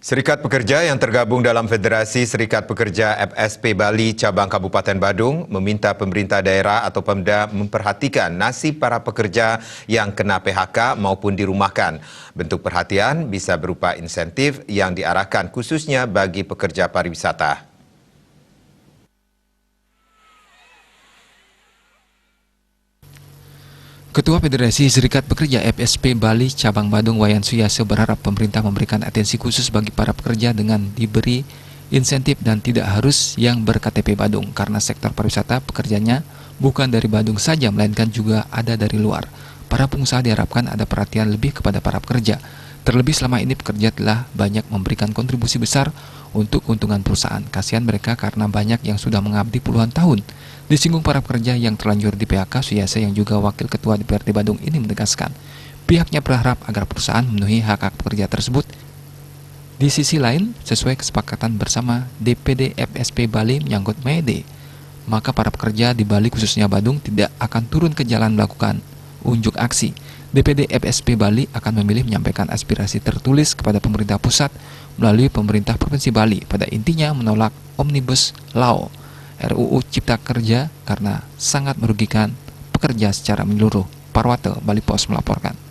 Serikat Pekerja yang tergabung dalam Federasi Serikat Pekerja FSP Bali Cabang Kabupaten Badung meminta pemerintah daerah atau Pemda memperhatikan nasib para pekerja yang kena PHK maupun dirumahkan. Bentuk perhatian bisa berupa insentif yang diarahkan khususnya bagi pekerja pariwisata. Ketua Federasi Serikat Pekerja FSP Bali Cabang Badung Wayan Suyase berharap pemerintah memberikan atensi khusus bagi para pekerja dengan diberi insentif dan tidak harus yang ber-KTP Badung karena sektor pariwisata pekerjanya bukan dari Badung saja melainkan juga ada dari luar. Para pengusaha diharapkan ada perhatian lebih kepada para pekerja. Terlebih selama ini pekerja telah banyak memberikan kontribusi besar untuk keuntungan perusahaan. Kasihan mereka karena banyak yang sudah mengabdi puluhan tahun. Disinggung para pekerja yang terlanjur di PHK, Suyase yang juga Wakil Ketua DPRD Badung ini menegaskan, pihaknya berharap agar perusahaan memenuhi hak-hak pekerja tersebut. Di sisi lain, sesuai kesepakatan bersama DPD FSP Bali menyangkut Mede, maka para pekerja di Bali khususnya Badung tidak akan turun ke jalan melakukan unjuk aksi. DPD FSP Bali akan memilih menyampaikan aspirasi tertulis kepada pemerintah pusat melalui pemerintah Provinsi Bali, pada intinya menolak Omnibus Law RUU Cipta Kerja karena sangat merugikan pekerja secara menyeluruh. Parwate, Bali Pos melaporkan.